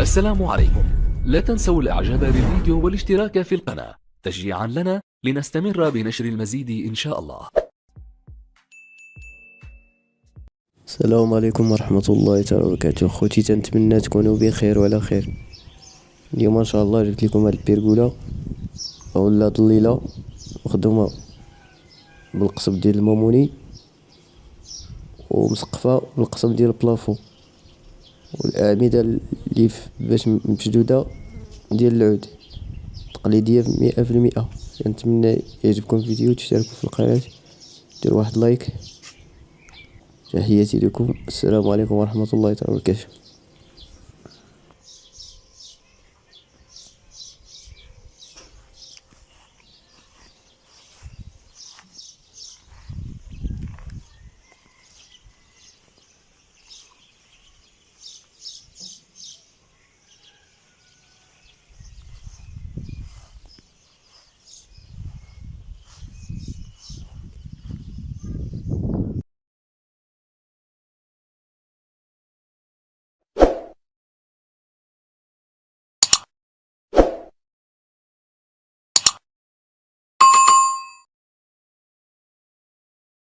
السلام عليكم. لا تنسوا الاعجاب بالفيديو والاشتراك في القناة تشجيعا لنا لنستمر بنشر المزيد ان شاء الله. السلام عليكم ورحمة الله تعالى وبركاته. خوتي تنتمنى تكونوا بخير وعلى خير. اليوم ان شاء الله جبت لكم هاد البيرقولة ولا هاد الليلة مخدومة بالقصب ديال الماموني ومسقفة بالقصب ديال البلافو والأعمدة اللي باش مشدودة ديال العود تقليدية 100%. كنتمنى يعجبكم الفيديو، تشتركوا في القناة، ديروا واحد لايك. تحياتي لكم، السلام عليكم ورحمة الله تعالى وبركاته.